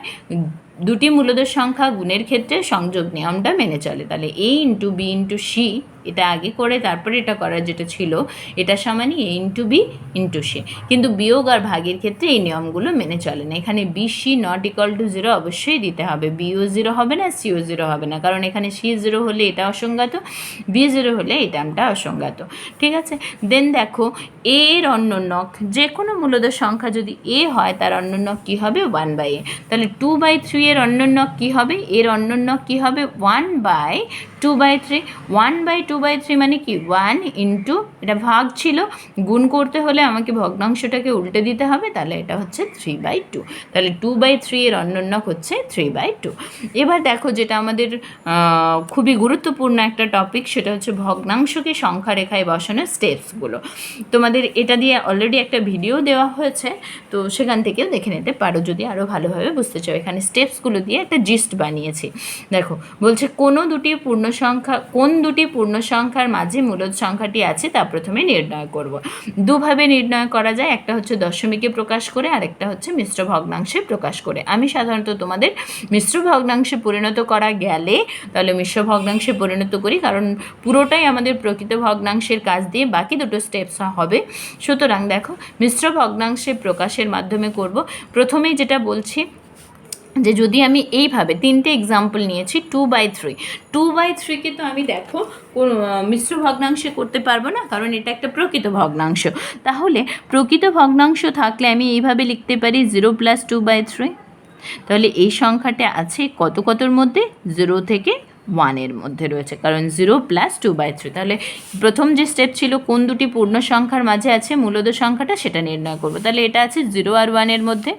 দুটি মূলদ সংখ্যা গুণের ক্ষেত্রে সংযোগ নিয়মটা মেনে চলে। তাহলে এ ইন্টু বি ইন্টু সি এটা আগে করে তারপরে এটা করার যেটা ছিল, এটা সমানই এ ইন্টু বি ইন্টু সি। কিন্তু বিয়োগ আর ভাগের ক্ষেত্রে এই নিয়মগুলো মেনে চলে না। এখানে B C not equal to 0 অবশ্যই দিতে হবে, বিও 0 হবে না, সিও 0 হবে না, কারণ এখানে সি 0 হলে এটা অসংজ্ঞাত, বি 0 হলে এই টার্মটা অসংজ্ঞাত। ঠিক আছে, দেন দেখো এর অন্যনক, যে কোনো মূলদ সংখ্যা যদি এ হয় তার অন্যনক কী হবে, 1/a। তাহলে 2/3 এর অন্যনক কী হবে, এর অন্যনক কী হবে, 1/2/3। 1/2/3 মানে কি, 1 ইন্টু, এটা ভাগ ছিল, গুণ করতে হলে আমাকে ভগ্নাংশটাকে উল্টে দিতে হবে, তাহলে এটা হচ্ছে 3/2। তাহলে 2/3 এর অন্যনক হচ্ছে 3/2। এবার দেখো যেটা আমাদের খুবই গুরুত্বপূর্ণ একটা টপিক, সেটা হচ্ছে ভগ্নাংশকে সংখ্যা রেখায় বসানোর স্টেপসগুলো। তোমাদের এটা দিয়ে অলরেডি একটা ভিডিও দেওয়া হয়েছে, তো সেখান থেকেও দেখে নিতে পারো যদি আরও ভালোভাবে বুঝতে চাও। এখানে স্টেপসগুলো দিয়ে একটা জিস্ট বানিয়েছি। দেখো বলছে কোন দুটি পূর্ণ সংখ্যার মাঝে মূলদ সংখ্যাটি আছে তা প্রথমে নির্ণয় করব। দুভাবে নির্ণয় করা যায়, একটা হচ্ছে দশমিকে প্রকাশ করে, আরেকটা হচ্ছে মিশ্র ভগ্নাংশে প্রকাশ করে। আমি সাধারণত তোমাদের মিশ্র ভগ্নাংশে পরিণত করা গেলে তাহলে মিশ্র ভগ্নাংশে পরিণত করি, কারণ পুরোটাই আমাদের প্রকৃত ভগ্নাংশের কাজ দিয়ে বাকি দুটো স্টেপস হবে। সুতরাং দেখো মিশ্র ভগ্নাংশে প্রকাশের মাধ্যমে করব। প্রথমেই যেটা বলছি যে যদি আমি এইভাবে তিনটে এক্সাম্পল নিয়েছি, 2/3কে তো আমি দেখো মিশ্র ভগ্নাংশে করতে পারবো না, কারণ এটা একটা প্রকৃত ভগ্নাংশ। তাহলে প্রকৃত ভগ্নাংশ থাকলে আমি এইভাবে লিখতে পারি 0 + 2/3। তাহলে এই সংখ্যাটা আছে কতর মধ্যে, 0 থেকে 1-এর মধ্যে রয়েছে, কারণ 0 + 2/3। তাহলে প্রথম যে স্টেপ ছিল কোন দুটি পূর্ণ সংখ্যার মাঝে আছে মূলদ সংখ্যাটা, সেটা নির্ণয় করব। তাহলে এটা আছে 0 আর 1-এর মধ্যে।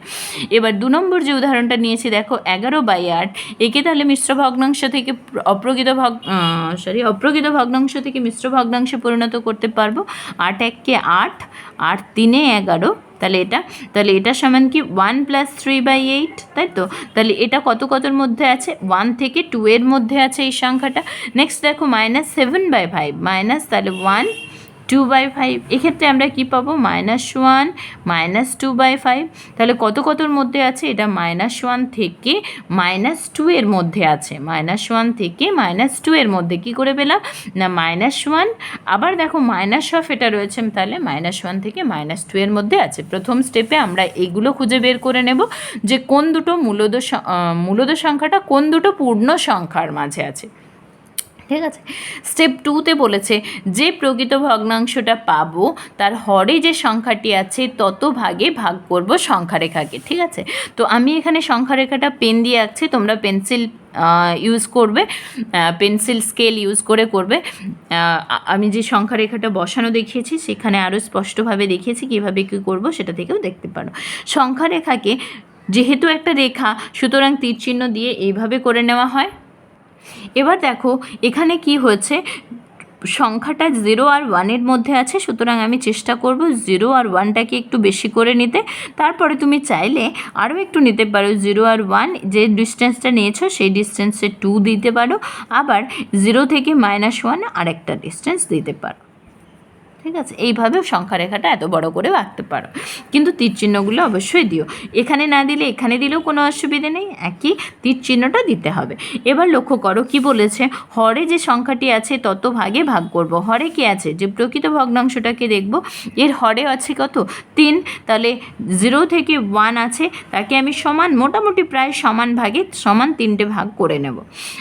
এবার 2 নম্বর যে উদাহরণটা নিয়েছি দেখো 11/8, একে তাহলে মিশ্র ভগ্নাংশ থেকে অপ্রকৃত ভগ্নাংশ থেকে মিশ্র ভগ্নাংশে পরিণত করতে পারবো। 8 × 1 = 8, 8 × 3 = 11। তাহলে এটা সমান কি 1 + 3/8, তাই তো। তাহলে এটা কতর মধ্যে আছে, 1 থেকে 2 এর মধ্যে আছে এই সংখ্যাটা। নেক্সট দেখো -7/5, তাহলে 1 2/5, এক্ষেত্রে আমরা কি পাবো, -1 -2/5। তাহলে কতর মধ্যে আছে, এটা -1 থেকে -2 এর মধ্যে আছে, -1 থেকে -2 এর মধ্যে। কি করে পেলাম না, -1 আবার দেখো -1 এটা রয়েছে, তাহলে -1 থেকে -2 এর মধ্যে আছে। প্রথম স্টেপে আমরা এইগুলো খুঁজে বের করে নেব যে কোন দুটো মূলদ সংখ্যাটা কোন দুটো পূর্ণ সংখ্যার মাঝে আছে। ঠিক আছে, স্টেপ 2তে বলেছে যে প্রকৃত ভগ্নাংশটা পাবো তার হরে যে সংখ্যাটি আছে তত ভাগে ভাগ করব সংখ্যা রেখাকে। ঠিক আছে, তো আমি এখানে সংখ্যা রেখাটা পেন দিয়ে আঁকছি, তোমরা পেন্সিল ইউজ করবে, পেন্সিল স্কেল ইউজ করে করবে। আমি যে সংখ্যা রেখাটা বসানো দেখিয়েছি সেখানে আরও স্পষ্টভাবে দেখিয়েছি কীভাবে কী করবো, সেটা থেকেও দেখতে পারো। সংখ্যা রেখাকে যেহেতু একটা রেখা, সুতরাং তীর চিহ্ন দিয়ে এইভাবে করে নেওয়া হয়। এবার দেখো এখানে কি হয়েছে, সংখ্যাটা 0 আর 1-এর মধ্যে আছে, সুতরাং আমি চেষ্টা করব 0 আর 1টাকে একটু বেশি করে নিতে। তারপরে তুমি চাইলে আরও একটু নিতে পারো, 0 আর 1 যে ডিস্টেন্সটা নিয়েছো সেই ডিস্টেন্সে 2 দিতে পারো, আবার 0 থেকে -1 আরেকটা ডিস্টেন্স দিতে পারো। ঠিক আছে, এইভাবেও সংখ্যা রেখাটা এত বড় করে আঁকতে পারো, কিন্তু তীর চিহ্নগুলো অবশ্যই দিও। এখানে না দিলে এখানে দিলেও কোনো অসুবিধে নেই, একই তীর চিহ্নটা দিতে হবে। এবার লক্ষ্য করো কি বলেছে, হরে যে সংখ্যাটি আছে তত ভাগে ভাগ করব। হরে কি আছে, যে প্রকৃত ভগ্নাংশটাকে দেখব, এর হরে আছে কত, 3। তাহলে 0 থেকে 1 আছে, তাকে আমি সমান, মোটামুটি প্রায় সমান ভাগে সমান 3টে ভাগ করে নেব।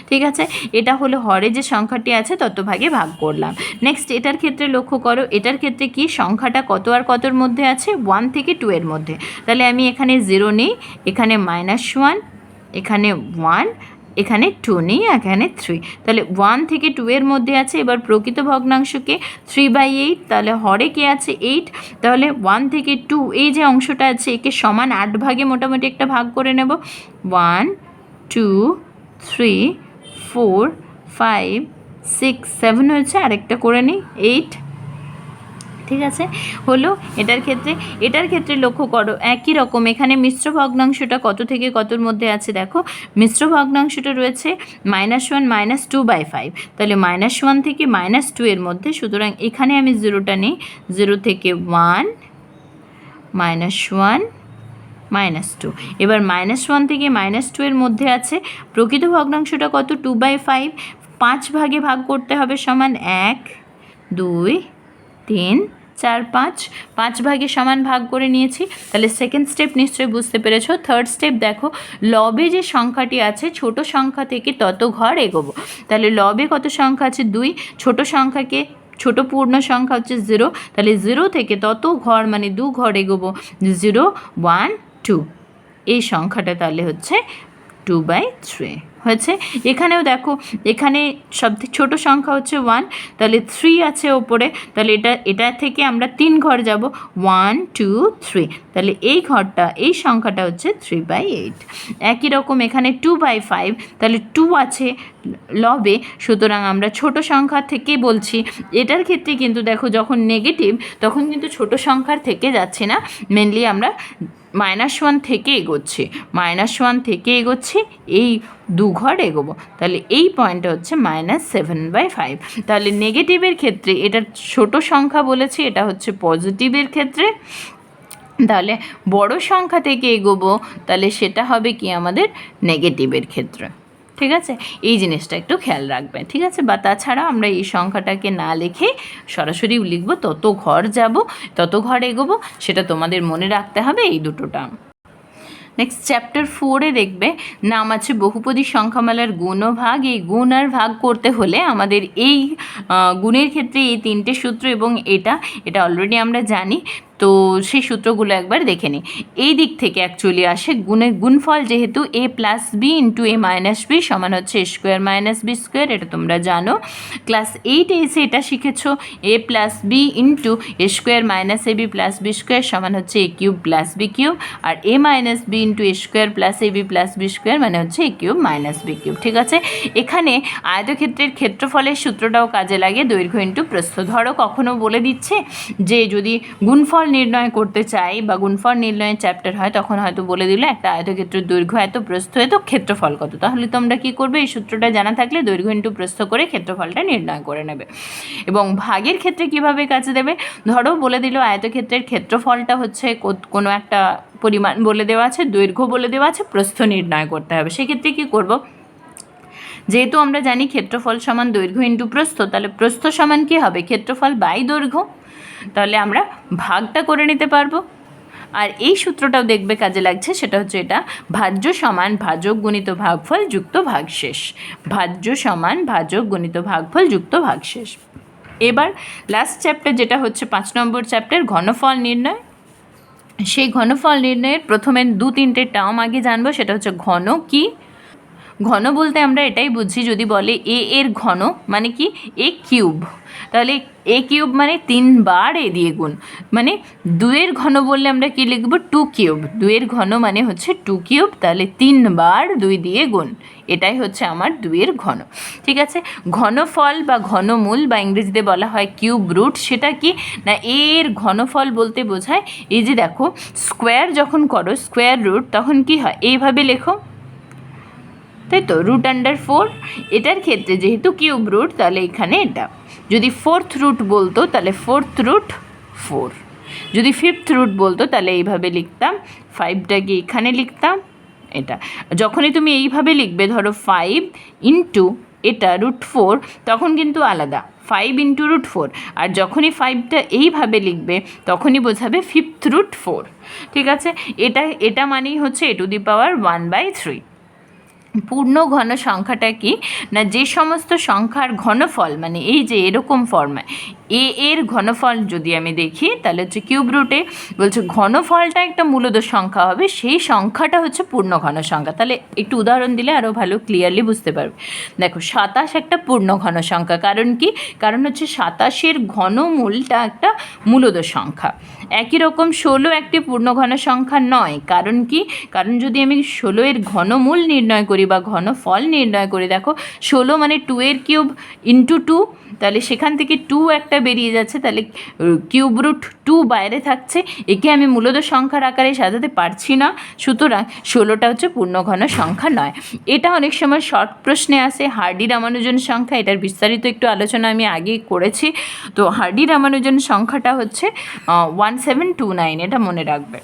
ঠিক আছে, এটা হলো হরে যে সংখ্যাটি আছে তত ভাগে ভাগ করলাম। নেক্সট এটার ক্ষেত্রে লক্ষ্য করো, এটার ক্ষেত্রে কি সংখ্যাটা কত আর কতর মধ্যে আছে, 1 থেকে 2 এর মধ্যে। তাহলে আমি এখানে 0 নিই, এখানে -1, এখানে 1, এখানে 2 নিই, এখানে 3। তাহলে 1 থেকে 2 এর মধ্যে আছে। এবার প্রকৃত ভগ্নাংশকে 3/8, তাহলে হরে কে আছে 8। তাহলে 1 থেকে 2 এই যে অংশটা আছে একে সমান 8 ভাগে মোটামুটি একটা ভাগ করে নেব। 1 2 3 4 5 6 7 হয়েছে, আরেকটা করে নিই 8। ঠিক আছে, হলো এটার ক্ষেত্রে লক্ষ্য করো একই রকম, এখানে মিশ্র ভগ্নাংশটা কত থেকে কতর মধ্যে আছে, দেখো মিশ্র ভগ্নাংশটা রয়েছে -1 -2/5। তাহলে -1 থেকে -2 এর মধ্যে, সুতরাং এখানে আমি 0টা নিই, 0 থেকে 1 -1 -2। এবার -1 থেকে -2 এর মধ্যে আছে, প্রকৃত ভগ্নাংশটা কত, 2/5। 5 ভাগে ভাগ করতে হবে, সমান 1 2 3 4 5, 5 ভাগে সমান ভাগ করে নিয়েছি। তাহলে সেকেন্ড স্টেপ নিশ্চয়ই বুঝতে পেরেছো। থার্ড স্টেপ দেখো, লবে যে সংখ্যাটি আছে ছোট সংখ্যা থেকে তত ঘর এগোবো। তাহলে লবে কত সংখ্যা আছে, 2। ছোট সংখ্যাকে, ছোট পূর্ণ সংখ্যা হচ্ছে 0, তাহলে 0 থেকে তত ঘর মানে 2 ঘর এগোবো, 0 1 2। এই সংখ্যাটা তাহলে হচ্ছে 2/3 হয়েছে। এখানেও দেখো, এখানে সবথেকে ছোট সংখ্যা হচ্ছে 1, তাহলে 3 আছে ওপরে, তাহলে এটা থেকে আমরা 3 ঘর যাব, 1 2 3। তাহলে এই ঘরটা, এই সংখ্যাটা হচ্ছে 3/8। একই রকম এখানে 2/5, তাহলে 2 আছে লবে, সুতরাং আমরা ছোট সংখ্যা থেকে বলছি। এটার ক্ষেত্রে কিন্তু দেখো যখন নেগেটিভ তখন কিন্তু ছোট সংখ্যার থেকে যাচ্ছে না, মেনলি আমরা -1 থেকে এগোচ্ছি, -1 থেকে এগোচ্ছি, এই 2 ঘর এগোবো। তাহলে এই পয়েন্টটা হচ্ছে -7/5। তাহলে নেগেটিভের ক্ষেত্রে এটা ছোট সংখ্যা বলেছি, এটা হচ্ছে পজিটিভের ক্ষেত্রে। তাহলে বড় সংখ্যা থেকে এগোবো, তাহলে সেটা হবে কি আমাদের নেগেটিভের ক্ষেত্রে। ঠিক আছে, এই জিনিসটা একটু খেয়াল রাখবেন। ঠিক আছে, বা তাছাড়া আমরা এই সংখ্যাটাকে না লিখে সরাসরি লিখবো, তত ঘর যাব তত ঘর এগোবো, সেটা তোমাদের মনে রাখতে হবে এই দুটোটা। নেক্সট চ্যাপ্টার 4-এ দেখবে নাম আছে বহুপদী সংখ্যামালার গুণ ও ভাগ। এই গুণ আর ভাগ করতে হলে আমাদের এই গুণের ক্ষেত্রে এই 3টে সূত্র, এবং এটা অলরেডি আমরা জানি, তো সেই সূত্রগুলো একবার দেখে নিই। এই দিক থেকে অ্যাকচুয়ালি আসে গুণের গুণফল, যেহেতু a + b × a - b সমান হচ্ছে a² - b², এটা তোমরা জানো। ক্লাস 8-এ এসে এটা শিখেছো, a + b × a² - ab + b² সমান হচ্ছে a³ + b³ R a - b × a² + ab + b² মানে হচ্ছে a³ - b³। ঠিক আছে, এখানে আয়তক্ষেত্রের ক্ষেত্রফলের সূত্রটাও কাজে লাগে, দৈর্ঘ্য × প্রস্থ। ধরো কখনো বলে দিচ্ছে যে যদি গুণফল নির্ণয় করতে চাই বা গুণফল নির্ণয়ের চ্যাপ্টার হয়, তখন হয়তো বলে দিল একটা আয়তক্ষেত্রের দৈর্ঘ্য এত, প্রস্থ এত, ক্ষেত্রফল কত। তাহলে তোমরা কি করবে, এই সূত্রটা জানা থাকলে দৈর্ঘ্য × প্রস্থ করে ক্ষেত্রফলটা নির্ণয় করে নেবে। এবং ভাগের ক্ষেত্রে কিভাবে কাজে দেবে, ধরো বলে দিল আয়তক্ষেত্রের ক্ষেত্রফলটা হচ্ছে কোনো একটা পরিমাণ বলে দেওয়া আছে, দৈর্ঘ্য বলে দেওয়া আছে, প্রস্থ নির্ণয় করতে হবে। সেক্ষেত্রে কী করব, যেহেতু আমরা জানি ক্ষেত্রফল সমান দৈর্ঘ্য × প্রস্থ, তাহলে প্রস্থ সমান কী হবে, ক্ষেত্রফল বাই দৈর্ঘ্য। তাহলে আমরা ভাগটা করে নিতে পারবো। আর এই সূত্রটাও দেখবে কাজে লাগছে, সেটা হচ্ছে এটা, ভাজ্য সমান ভাজক গুণিত ভাগফল যুক্ত ভাগশেষ। ভাজ্য সমান ভাজক গুণিত ভাগফল যুক্ত ভাগশেষ। এবার লাস্ট চ্যাপ্টার যেটা হচ্ছে 5 নম্বর চ্যাপ্টার, ঘনফল নির্ণয়। সেই ঘনফল নির্ণয়ের প্রথমে 2-3টে টার্ম আগে জানবো, সেটা হচ্ছে ঘন কি, ঘন বলতে আমরা এটাই বুঝি, যদি বলে এ এর ঘন মানে কি এ কিউব, তাহলে এ কিউব মানে 3 বার এ দিয়ে গুণ, মানে 2-এর ঘন বললে আমরা কি লিখব 2 কিউব, 2-এর ঘন মানে হচ্ছে 2 কিউব, তাহলে 3 বার 2 দিয়ে গুণ, এটাই হচ্ছে আমার 2-এর ঘন। ঠিক আছে, ঘনফল বা ঘনমূল বা ইংরেজিতে বলা হয় কিউব রুট, সেটা কি না এর ঘনফল বলতে বোঝায় এই যে দেখো স্কোয়ার যখন করো স্কোয়ার রুট তখন কি হয় এইভাবে লেখো, তাই তো, √4, এটার ক্ষেত্রে যেহেতু কিউব রুট তাহলে এখানে এটা, যদি 4th রুট বলতো তাহলে 4th রুট 4, যদি 5th রুট বলতো তাহলে এইভাবে লিখতাম, 5টাকে এখানে লিখতাম এটা। যখনই তুমি এইভাবে লিখবে ধরো 5 ইন্টু এটা √4 তখন কিন্তু আলাদা 5 ইন্টু √4, আর যখনই 5টা এইভাবে লিখবে তখনই বোঝাবে 5th রুট 4। ঠিক আছে, এটা মানেই হচ্ছে a⁴ পূর্ণ ঘন সংখ্যাটা কি না যে সমস্ত সংখ্যার ঘনফল মানে এই যে এরকম ফর্মায় এর ঘনফল যদি আমি দেখি তাহলে হচ্ছে কিউব রুটে বলছে ঘনফলটা একটা মূলদ সংখ্যা হবে, সেই সংখ্যাটা হচ্ছে পূর্ণ ঘন সংখ্যা। তাহলে একটু উদাহরণ দিলে আরও ভালো ক্লিয়ারলি বুঝতে পারবে। দেখো 27 একটা পূর্ণ ঘন সংখ্যা, কারণ কি, কারণ হচ্ছে 27-এর ঘনমূলটা একটা মূলদ সংখ্যা। একই রকম 16 একটি পূর্ণ ঘন সংখ্যা নয়, কারণ কি, কারণ যদি আমি 16-এর ঘনমূল নির্ণয় করি বা ঘনফল নির্ণয় করি, দেখো 16 মানে 2-এর কিউব ইন্টু 2, তাহলে সেখান থেকে 2 একটা বেরিয়ে যাচ্ছে, তাহলে কিউব রুট 2 বাইরে থাকছে, একে আমি মূলত সংখ্যার আকারে সাজাতে পারছি না, সুতরাং 16টা হচ্ছে পূর্ণ ঘন সংখ্যা নয়। এটা অনেক সময় শর্ট প্রশ্নে আসে, হার্ডি-রামানুজন সংখ্যা, এটার বিস্তারিত একটু আলোচনা আমি আগে করেছি। তো হার্ডি-রামানুজন সংখ্যাটা হচ্ছে 1729, এটা মনে রাখবে।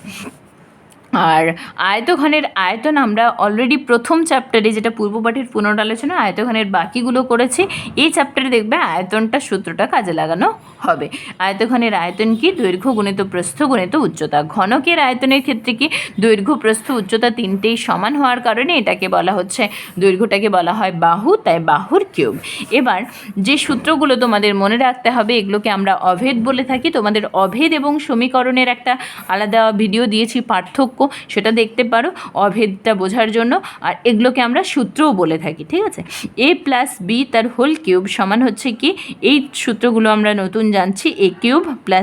আর আয়তঘনের আয়তন আমরা অলরেডি প্রথম চ্যাপ্টারে, যেটা পূর্বপাঠের পুনরালোচনা, আয়তঘনের বাকিগুলো করেছি। এই চ্যাপ্টারে দেখবে আয়তনটা সূত্রটা কাজে লাগানো হবে। আয়তঘনের আয়তন কি, দৈর্ঘ্য গুণিত প্রস্থ গুণিত উচ্চতা। ঘনকের আয়তনের ক্ষেত্রে কি, দৈর্ঘ্য প্রস্থ উচ্চতা তিনটেই সমান হওয়ার কারণে এটাকে বলা হচ্ছে, দৈর্ঘ্যটাকে বলা হয় বাহু, তাই বাহুর কিউব। এবার যে সূত্রগুলো তোমাদের মনে রাখতে হবে এগুলোকে আমরা অভেদ বলে থাকি। তোমাদের অভেদ এবং সমীকরণের একটা আলাদা ভিডিও দিয়েছি, পার্থক্য, সেটা দেখতে পারো অভেদটা বোঝার জন্য। আর এগুলোকে আমরা সূত্রও বলে থাকি। ঠিক আছে, a + b তার হোল কিউব সমান হচ্ছে কি, এই সূত্রগুলো আমরা নতুন জানছি, a³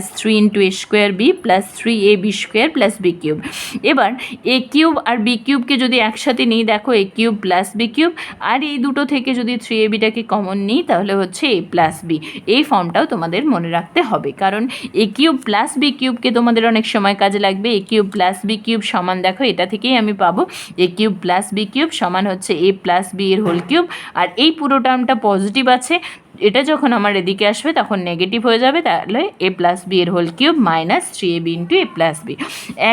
+ 3 × a²b + 3ab² + b³। এবার a³ আর b³ যদি একসাথে নিই, দেখো a³ + b³ আর এই দুটো থেকে যদি 3ab-টাকে কমন নিই তাহলে হচ্ছে a + b। এই ফর্মটাও তোমাদের মনে রাখতে হবে, কারণ a³ + b³ তোমাদের অনেক সময় কাজে লাগবে। a³ + b³ সমান, দেখো এটা থেকেই আমি পাবো a³ + b³ সমান হচ্ছে a + b এর হোল কিউব। আর এই পুরো টার্মটা পজিটিভ আছে, এটা যখন আমার এদিকে আসবে তখন নেগেটিভ হয়ে যাবে, তাহলে a + b এর whole cube -3ab × a + b।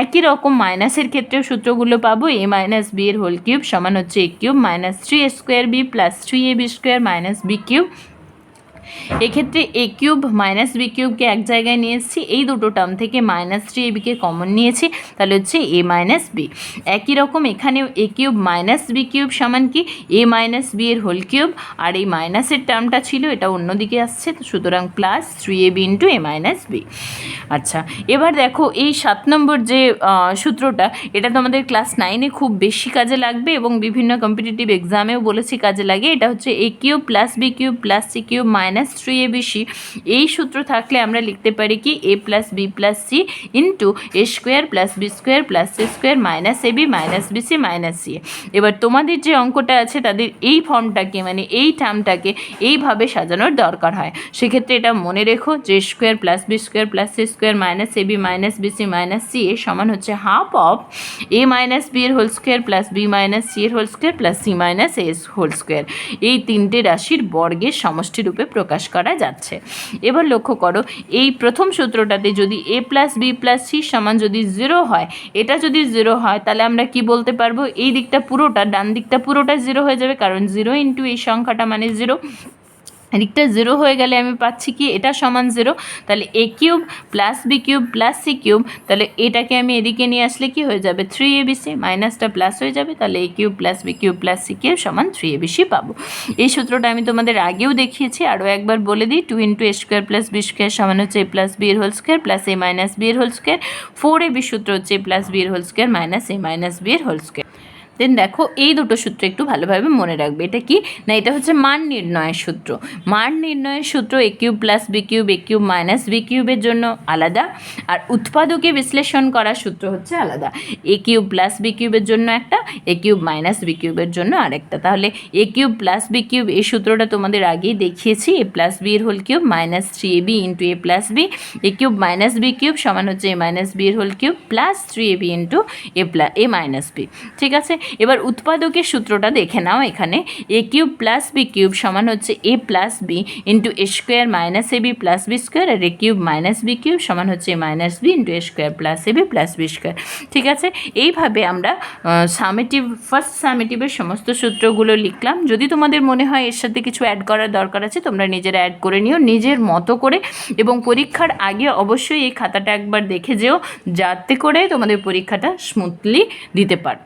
একই রকম মাইনাসের ক্ষেত্রেও সূত্রগুলো পাবো, a - b এর হোল কিউব সমান হচ্ছে a³ -3a²b + 3ab² - b³। এক্ষেত্রে a³ - b³ এক জায়গায় নিয়ে এসেছি, এই দুটো টার্ম থেকে -3ab-কে কমন নিয়েছি, তাহলে হচ্ছে a - b। একই রকম এখানেও a³ - b³ সমান কি, a - b এর হোল কিউব, আর এই মাইনাসের টার্মটা ছিল এটা অন্যদিকে আসছে, তো সুতরাং +3ab × a - b। আচ্ছা, এবার দেখো এই 7 নম্বর যে সূত্রটা, এটা তোমাদের ক্লাস 9-এ খুব বেশি কাজে লাগবে এবং বিভিন্ন কম্পিটিটিভ এক্সামেও বলেছি কাজে লাগে। এটা হচ্ছে a³ + b³ + c³ - 3abc। এই সূত্র থাকলে আমরা লিখতে পারি কি, a + b + c × a² + b² + c² - ab - bc - ca। এবার তোমাদের যে অঙ্কটা আছে তাদের এই ফর্মটাকে মানে এই টার্মটাকে এইভাবে সাজানোর দরকার হয়। সেক্ষেত্রে এটা মনে রেখো যে a² + b² + c² - ab - bc - ca সমান হচ্ছে হাফ অফ a - b এর হোল স্কোয়ার + b - c এর হোল স্কোয়ার + c - a এর হোল স্কোয়ার। এই তিনটে রাশির বর্গের সমষ্টি রূপে প্রকাশ করা যাচ্ছে। এবার লক্ষ্য করো, এই প্রথম সূত্রটাতে যদি a + b + c সমান যদি 0 হয়, এটা যদি 0 হয় তাহলে আমরা কি বলতে পারবো, এই দিকটা পুরোটা, ডান দিকটা পুরোটা 0 হয়ে যাবে, কারণ 0 × এই সংখ্যাটা মানে 0। এদিকটা 0 হয়ে গেলে আমি পাচ্ছি কি, এটা সমান 0, তাহলে a³ + b³ + c³, তাহলে এটাকে আমি এদিকে নিয়ে আসলে কি হয়ে যাবে 3abc, মাইনাসটা প্লাস হয়ে যাবে, তাহলে a³ + b³ + c³ সমান 3abc পাবো। এই সূত্রটা আমি তোমাদের আগেও দেখিয়েছি, আরও একবার বলে দিই, 2 × a² + b² সমান হচ্ছে a + b এর হোল স্কোয়ার + a - b এর হোল স্কোয়ার। 4ab সূত্র হচ্ছে a + b এর হোল স্কোয়ার - a - b এর হোল স্কোয়ার। দেন দেখো এই দুটো সূত্র একটু ভালোভাবে মনে রাখবে। এটা কি না, এটা হচ্ছে মান নির্ণয়ের সূত্র। মান নির্ণয়ের সূত্র A cube plus B cube minus B কিউবের জন্য আলাদা, আর উৎপাদকে বিশ্লেষণ করার সূত্র হচ্ছে আলাদা। এ কিউব প্লাস বি কিউবের জন্য একটা, এ কিউব মাইনাস বি কিউবের জন্য আরেকটা। তাহলে A cube plus B cube এই সূত্রটা তোমাদের আগেই দেখিয়েছি, এ প্লাস বি এর whole cube minus 3ab into A plus B, A cube minus B cube সমান হচ্ছে এ মাইনাস বি এর whole cube plus 3ab into A minus B. ঠিক আছে, এবার উৎপাদকের সূত্রটা দেখে নাও। এখানে A cube plus B cube সমান হচ্ছে A plus B into A square minus A B plus B square, R A cube minus B cube সমান হচ্ছে A minus B into A square plus A B plus B square. ঠিক আছে, এইভাবে আমরা first সামেটিভের সমস্ত সূত্রগুলো লিখলাম। যদি তোমাদের মনে হয় এর সাথে কিছু অ্যাড করার দরকার আছে, তোমরা নিজেরা অ্যাড করে নিও নিজের মতো করে, এবং পরীক্ষার আগে অবশ্যই এই খাতাটা একবার দেখে যেও, যাতে করে তোমাদের পরীক্ষাটা স্মুথলি দিতে পারো।